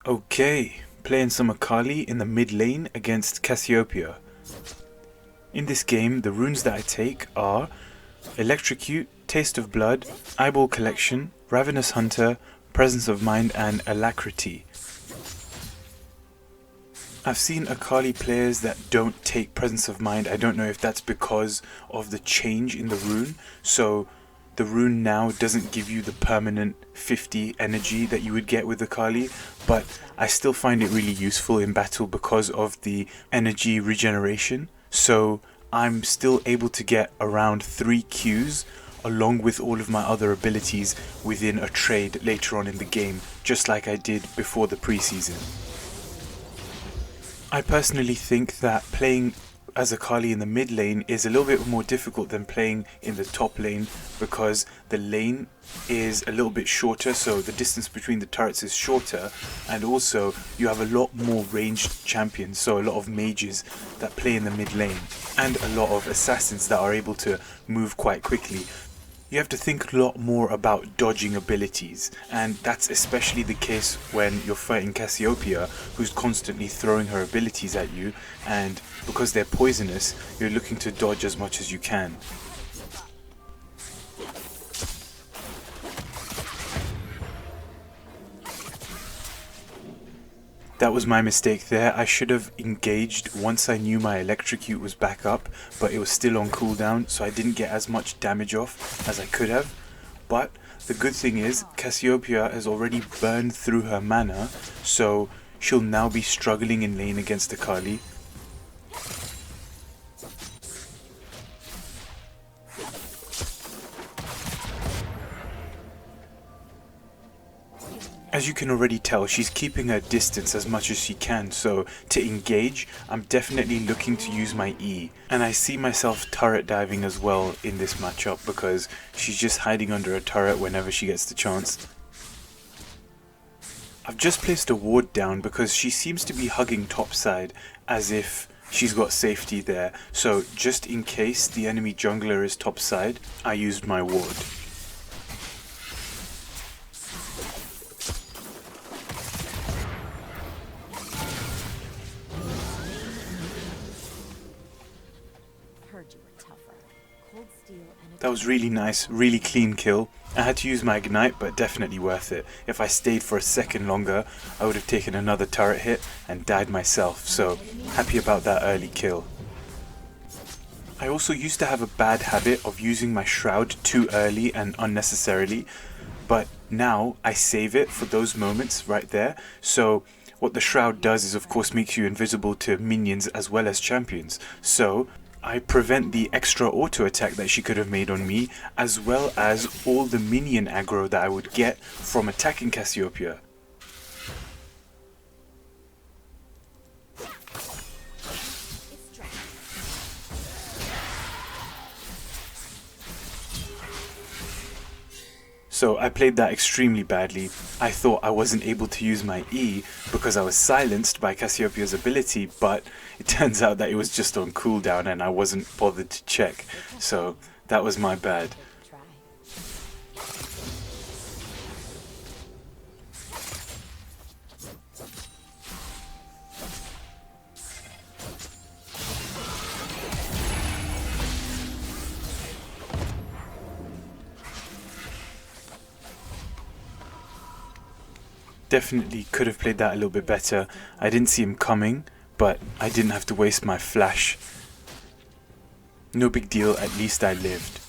Okay, playing some Akali in the mid lane against Cassiopeia. In this game, the runes that I take are Electrocute, Taste of Blood, Eyeball Collection, Ravenous Hunter, Presence of Mind, and Alacrity. I've seen Akali players that don't take Presence of Mind. I don't know if that's because of the change in the rune. So the rune now doesn't give you the permanent 50 energy that you would get with Akali, but I still find it really useful in battle because of the energy regeneration. So I'm still able to get around 3 Qs along with all of my other abilities within a trade later on in the game, just like I did before the preseason. I personally think that playing as Akali in the mid lane is a little bit more difficult than playing in the top lane because the lane is a little bit shorter, so the distance between the turrets is shorter, and also you have a lot more ranged champions, so a lot of mages that play in the mid lane and a lot of assassins that are able to move quite quickly. You have to think a lot more about dodging abilities, and that's especially the case when you're fighting Cassiopeia, who's constantly throwing her abilities at you, and because they're poisonous, you're looking to dodge as much as you can. That was my mistake there. I should have engaged once I knew my Electrocute was back up, but it was still on cooldown, so I didn't get as much damage off as I could have. But the good thing is, Cassiopeia has already burned through her mana, so she'll now be struggling in lane against Akali. As you can already tell, she's keeping her distance as much as she can, so to engage, I'm definitely looking to use my E. And I see myself turret diving as well in this matchup because she's just hiding under a turret whenever she gets the chance. I've just placed a ward down because she seems to be hugging topside as if she's got safety there, so just in case the enemy jungler is topside, I used my ward. That was really nice, really clean kill. I had to use my ignite, but definitely worth it. If I stayed for a second longer, I would have taken another turret hit and died myself, so happy about that early kill. I also used to have a bad habit of using my shroud too early and unnecessarily, but now I save it for those moments right there. So what the shroud does is of course makes you invisible to minions as well as champions. So I prevent the extra auto attack that she could have made on me, as well as all the minion aggro that I would get from attacking Cassiopeia. So I played that extremely badly. I thought I wasn't able to use my E because I was silenced by Cassiopeia's ability, but it turns out that it was just on cooldown and I wasn't bothered to check. So that was my bad. Definitely could have played that a little bit better. I didn't see him coming, but I didn't have to waste my flash. No big deal, at least I lived.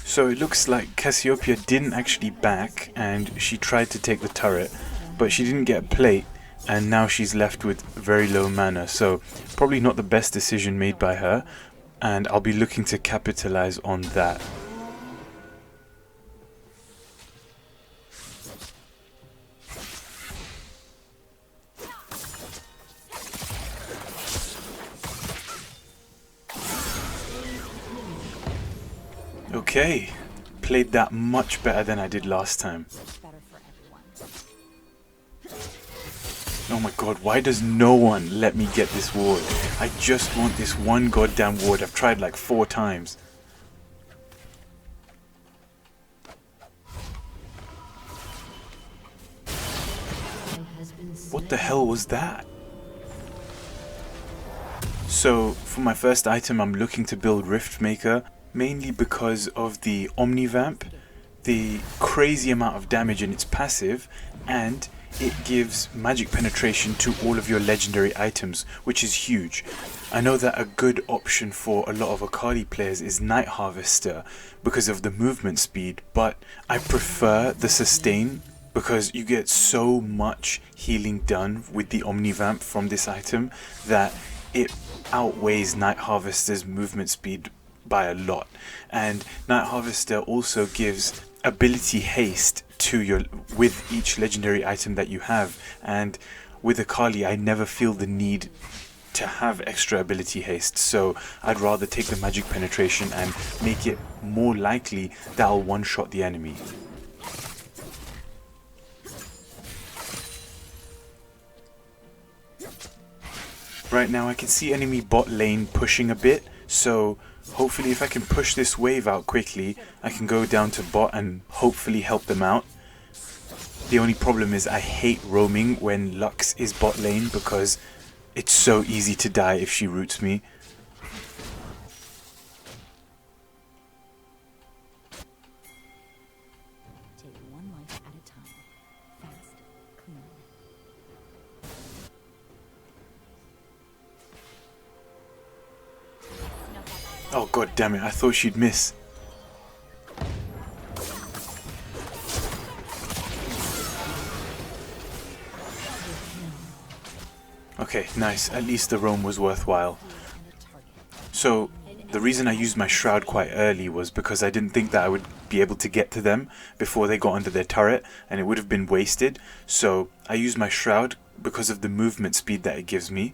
So it looks like Cassiopeia didn't actually back and she tried to take the turret, but she didn't get a plate. And now she's left with very low mana, so probably not the best decision made by her, and I'll be looking to capitalize on that. Okay, played that much better than I did last time. Oh my god, why does no one let me get this ward? I just want this one goddamn ward. I've tried like 4 times. What the hell was that? So for my first item, I'm looking to build Riftmaker, mainly because of the Omnivamp, the crazy amount of damage in its passive, and it gives magic penetration to all of your legendary items, which is huge. I know that a good option for a lot of Akali players is Night Harvester because of the movement speed, but I prefer the sustain because you get so much healing done with the Omnivamp from this item that it outweighs Night Harvester's movement speed by a lot. And Night Harvester also gives ability haste to with each legendary item that you have, and with Akali I never feel the need to have extra ability haste, so I'd rather take the magic penetration and make it more likely that I'll one-shot the enemy. Right now I can see enemy bot lane pushing a bit, so hopefully if I can push this wave out quickly, I can go down to bot and hopefully help them out. The only problem is I hate roaming when Lux is bot lane because it's so easy to die if she roots me. Take one life at a time. Fast, clean. Oh god damn it, I thought she'd miss. Okay, nice. At least the roam was worthwhile. So, the reason I used my shroud quite early was because I didn't think that I would be able to get to them before they got under their turret, and it would have been wasted. So, I used my shroud because of the movement speed that it gives me,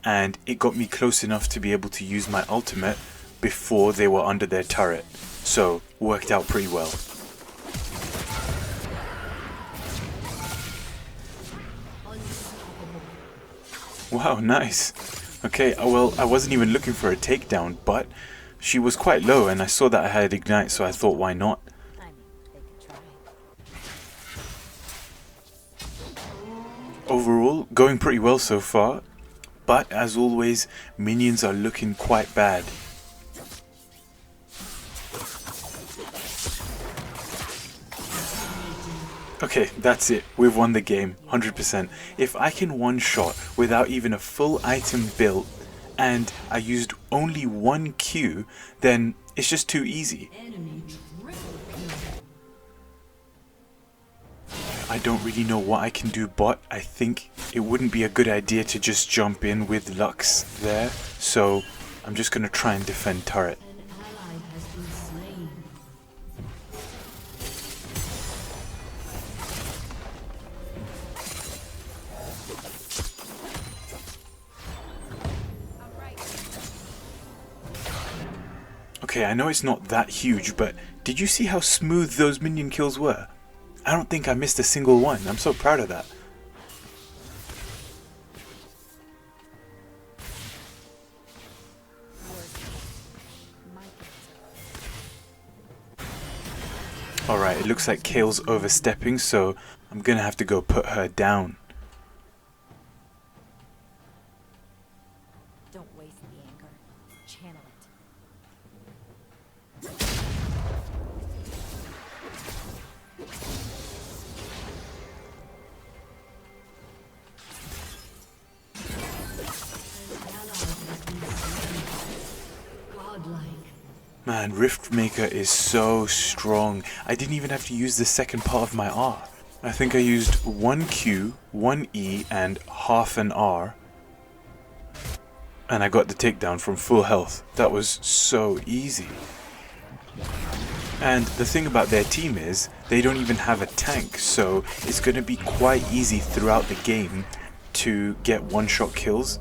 and it got me close enough to be able to use my ultimate before they were under their turret. So, worked out pretty well. Wow, nice. Okay, well, I wasn't even looking for a takedown, but she was quite low and I saw that I had Ignite, so I thought, why not? I mean, they could try. Overall, going pretty well so far, but as always, minions are looking quite bad. Okay, that's it. We've won the game, 100%. If I can one-shot without even a full item built, and I used only one Q, then it's just too easy. I don't really know what I can do bot. I think it wouldn't be a good idea to just jump in with Lux there, so I'm just going to try and defend turret. Okay, I know it's not that huge, but did you see how smooth those minion kills were? I don't think I missed a single one. I'm so proud of that. Alright, it looks like Kale's overstepping, so I'm gonna have to go put her down. Don't waste the anger. Channel it. Man, Riftmaker is so strong. I didn't even have to use the second part of my R. I think I used one Q, one E, and half an R. And I got the takedown from full health. That was so easy. And the thing about their team is, they don't even have a tank, so it's going to be quite easy throughout the game to get one-shot kills.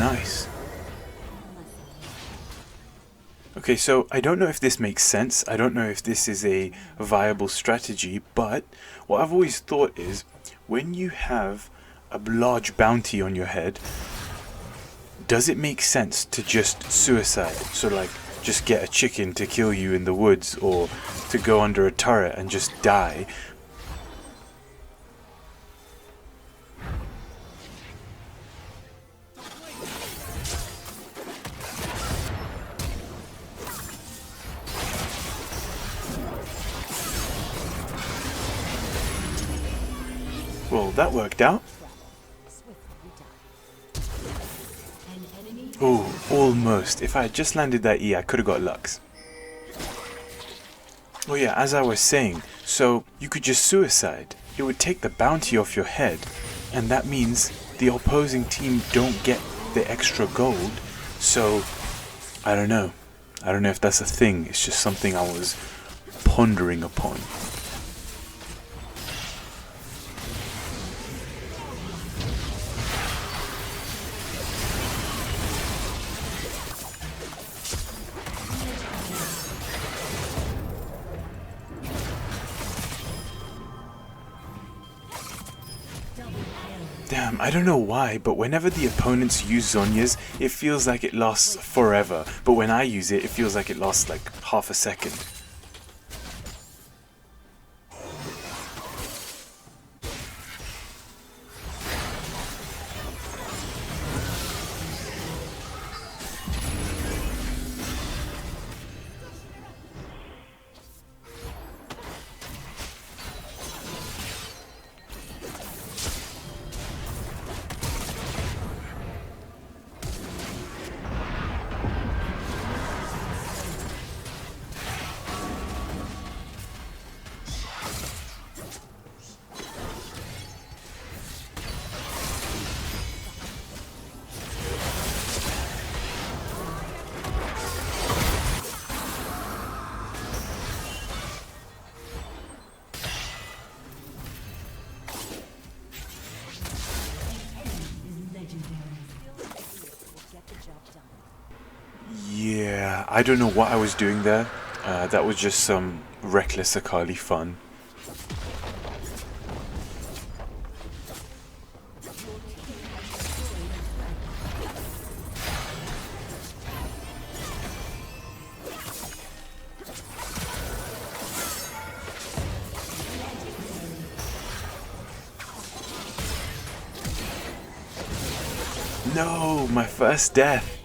nice. Okay, so I don't know if this makes sense. I don't know if this is a viable strategy, but what I've always thought is when you have a large bounty on your head, does it make sense to just suicide? So like just get a chicken to kill you in the woods, or to go under a turret and just die? Well, that worked out. Oh, almost. If I had just landed that E, I could have got Lux. Oh yeah, as I was saying, so you could just suicide. It would take the bounty off your head, and that means the opposing team don't get the extra gold. So, I don't know. I don't know if that's a thing. It's just something I was pondering upon. Damn, I don't know why, but whenever the opponents use Zhonya's, it feels like it lasts forever. But when I use it, it feels like it lasts like half a second. Yeah, I don't know what I was doing there. That was just some reckless Akali fun. No, my first death.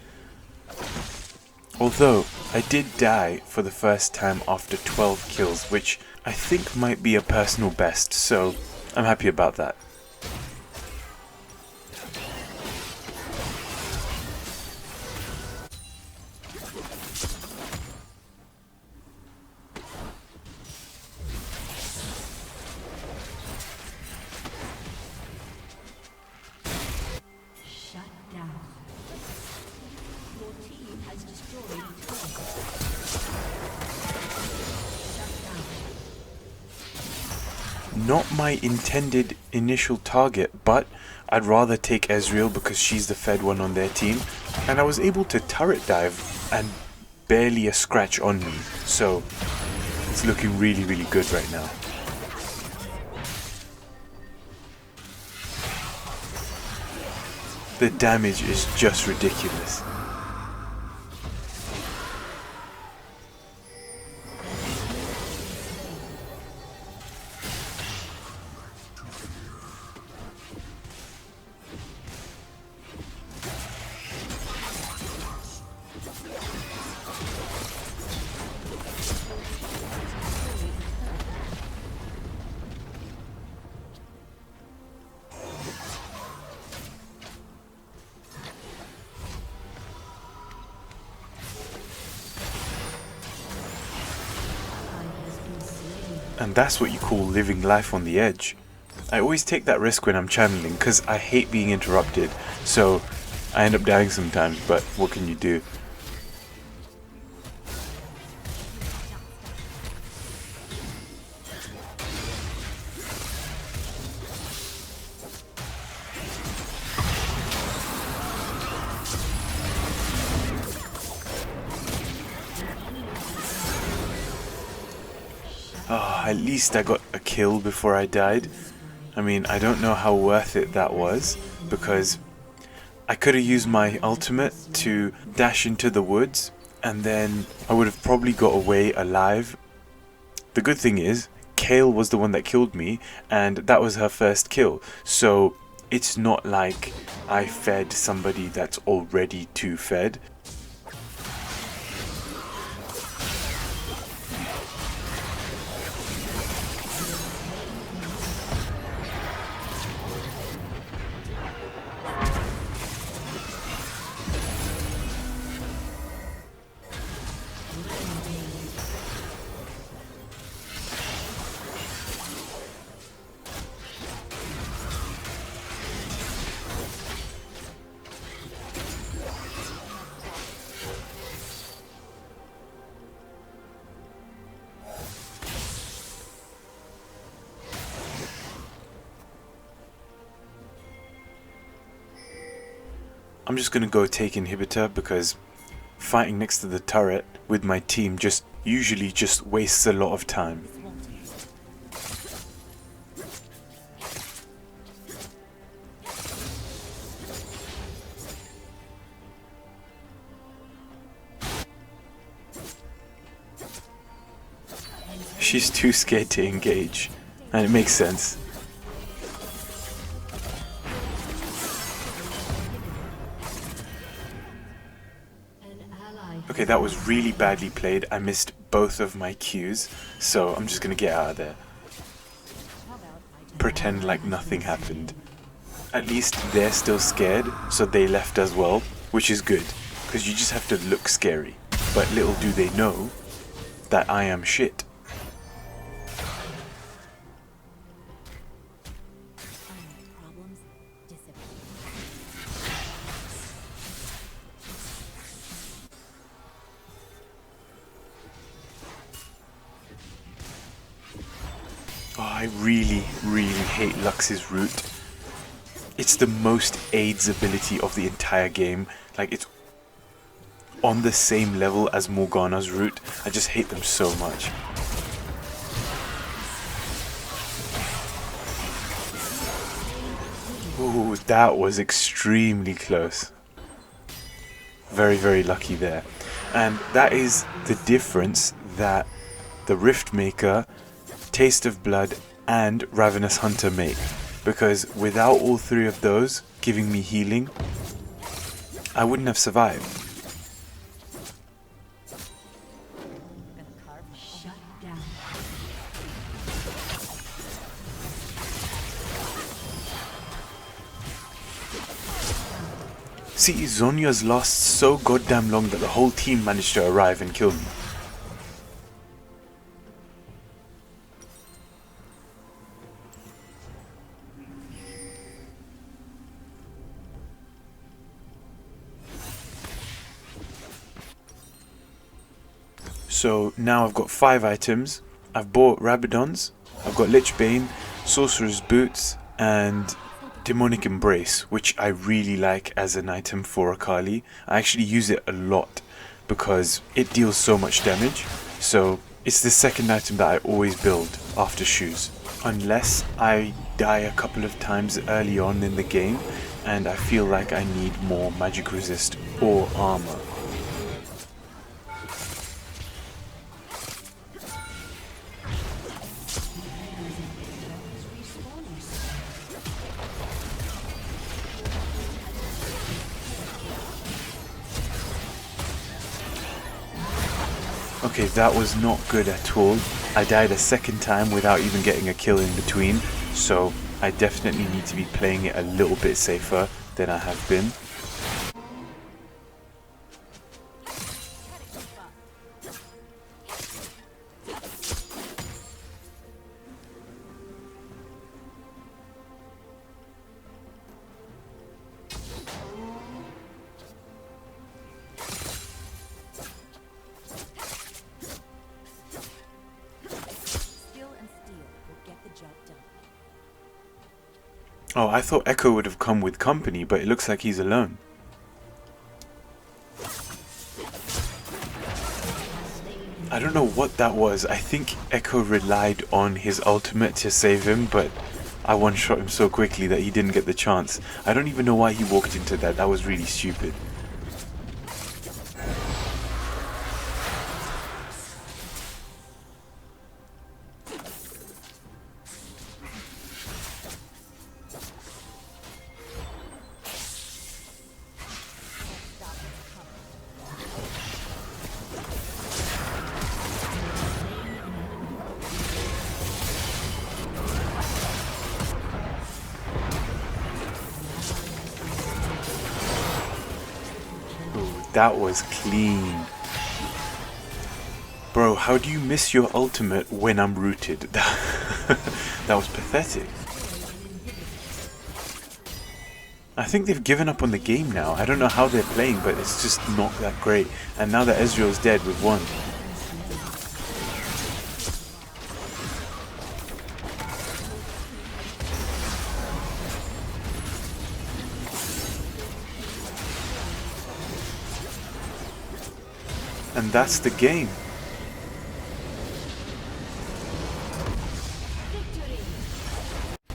Although, I did die for the first time after 12 kills, which I think might be a personal best, so I'm happy about that. Not my intended initial target, but I'd rather take Ezreal because she's the fed one on their team, and I was able to turret dive and barely a scratch on me, so it's looking really, really good right now. The damage is just ridiculous. And that's what you call living life on the edge. I always take that risk when I'm channeling because I hate being interrupted, so I end up dying sometimes, but what can you do? Oh, at least I got a kill before I died. I mean, I don't know how worth it that was, because I could have used my ultimate to dash into the woods, and then I would have probably got away alive. The good thing is, Kale was the one that killed me, and that was her first kill, so it's not like I fed somebody that's already too fed. I'm just gonna go take inhibitor because fighting next to the turret with my team usually just wastes a lot of time. She's too scared to engage, and it makes sense. Okay, that was really badly played. I missed both of my cues, so I'm just gonna get out of there. Pretend like nothing happened. At least they're still scared, so they left as well, which is good, because you just have to look scary. But little do they know that I am shit. Oh, I really hate Lux's root. It's the most AIDS ability of the entire game. Like, it's on the same level as Morgana's root. I just hate them so much. Ooh, that was extremely close. Very lucky there. And that is the difference that the Rift Maker, Taste of Blood, and Ravenous Hunter make. Because without all three of those giving me healing, I wouldn't have survived. See, Zhonya's lost so goddamn long that the whole team managed to arrive and kill me. So now I've got 5 items. I've bought Rabadons, I've got Lich Bane, Sorcerer's Boots, and Demonic Embrace, which I really like as an item for Akali. I actually use it a lot because it deals so much damage. So it's the second item that I always build after shoes. Unless I die a couple of times early on in the game and I feel like I need more magic resist or armor. Okay, that was not good at all. I died a second time without even getting a kill in between, so I definitely need to be playing it a little bit safer than I have been. Oh, I thought Echo would have come with company, but it looks like he's alone. I don't know what that was. I think Echo relied on his ultimate to save him, but I one-shot him so quickly that he didn't get the chance. I don't even know why he walked into that. That was really stupid. That was clean. Bro, how do you miss your ultimate when I'm rooted? That was pathetic. I think they've given up on the game now. I don't know how they're playing, but it's just not that great. And now that Ezreal's dead, we've won. And that's the game.